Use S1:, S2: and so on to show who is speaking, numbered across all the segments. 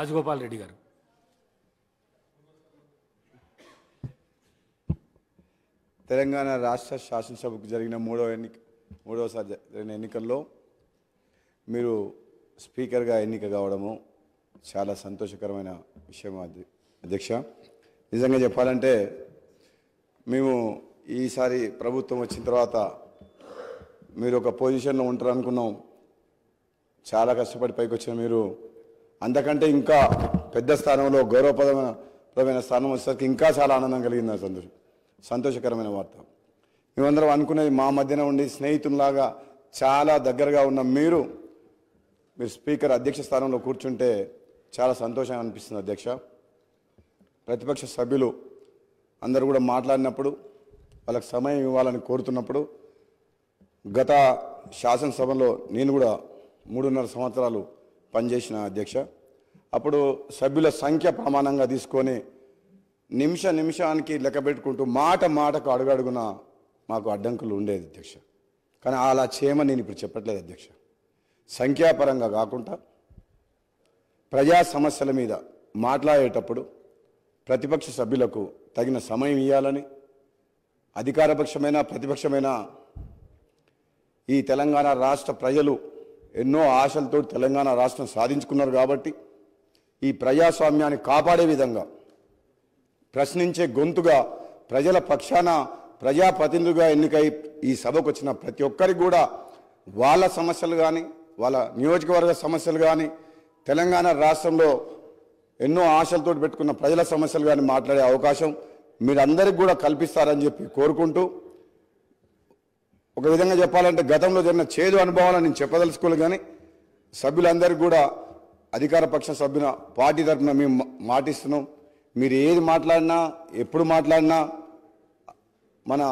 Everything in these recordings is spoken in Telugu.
S1: రాజగోపాల్ రెడ్డి గారు.
S2: తెలంగాణ రాష్ట్ర శాసనసభకు జరిగిన మూడవసారి జరిగిన ఎన్నికల్లో మీరు స్పీకర్గా ఎన్నిక కావడము చాలా సంతోషకరమైన విషయం అధ్యక్ష. నిజంగా చెప్పాలంటే మేము ఈసారి ప్రభుత్వం వచ్చిన తర్వాత మీరు ఒక పొజిషన్లో ఉంటారు అనుకున్నాం. చాలా కష్టపడి పైకి వచ్చిన మీరు అంతకంటే ఇంకా పెద్ద స్థానంలో గౌరవప్రదమైన స్థానం వచ్చేసరికి ఇంకా చాలా ఆనందం కలిగింది. సంతోషకరమైన వార్త. మేమందరం అనుకునేది మా మధ్యన ఉండి స్నేహితుల్లాగా చాలా దగ్గరగా ఉన్న మీరు స్పీకర్ అధ్యక్ష స్థానంలో కూర్చుంటే చాలా సంతోషంగా అనిపిస్తుంది అధ్యక్ష. ప్రతిపక్ష సభ్యులు అందరూ కూడా మాట్లాడినప్పుడు వాళ్ళకి సమయం ఇవ్వాలని కోరుతున్నప్పుడు గత శాసనసభలో నేను కూడా 3.5 సంవత్సరాలు పనిచేసిన అధ్యక్ష. అప్పుడు సభ్యుల సంఖ్య ప్రమాణంగా తీసుకొని నిమిషానికి లెక్క పెట్టుకుంటూ మాటకు అడుగడుగున మాకు అడ్డంకులు ఉండేది అధ్యక్ష. కానీ అలా చేయమని నేను ఇప్పుడు చెప్పట్లేదు అధ్యక్ష. సంఖ్యాపరంగా కాకుండా ప్రజా సమస్యల మీద మాట్లాడేటప్పుడు ప్రతిపక్ష సభ్యులకు తగిన సమయం ఇవ్వాలని, అధికారపక్షమైన ప్రతిపక్షమైన ఈ తెలంగాణ రాష్ట్ర ప్రజలు ఎన్నో ఆశలతో తెలంగాణ రాష్ట్రం సాధించుకున్నారు కాబట్టి ఈ ప్రజాస్వామ్యాన్ని కాపాడే విధంగా ప్రశ్నించే గొంతుగా ప్రజల పక్షాన ప్రజాప్రతినిధులుగా ఎన్నికై ఈ సభకు వచ్చిన ప్రతి ఒక్కరికి కూడా వాళ్ళ సమస్యలు కానీ వాళ్ళ నియోజకవర్గ సమస్యలు కానీ తెలంగాణ రాష్ట్రంలో ఎన్నో ఆశలతో పెట్టుకున్న ప్రజల సమస్యలు కానీ మాట్లాడే అవకాశం మీరందరికీ కూడా కల్పిస్తారని చెప్పి కోరుకుంటూ, ఒక విధంగా చెప్పాలంటే గతంలో జరిగిన చేదు అనుభవాలను నేను చెప్పదలుచుకోలేదు. కానీ సభ్యులందరికీ కూడా అధికార పక్ష సభ్యుల పార్టీ తరఫున మేము మాటిస్తున్నాం. మీరు ఏది మాట్లాడినా ఎప్పుడు మాట్లాడినా మన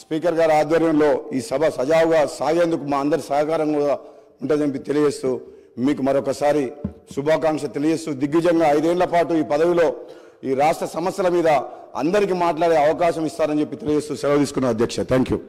S2: స్పీకర్ గారి ఆధ్వర్యంలో ఈ సభ సజావుగా సాగేందుకు మా అందరి సహకారం కూడా ఉంటుందని తెలియజేస్తూ మీకు మరొకసారి శుభాకాంక్ష తెలియజేస్తూ దిగ్విజయంగా 5 ఏళ్ల పాటు ఈ పదవిలో ఈ రాష్ట్ర సమస్యల మీద అందరికీ మాట్లాడే అవకాశం ఇస్తారని చెప్పి తెలియజేస్తూ సెలవు తీసుకున్నాను అధ్యక్ష. Thank you.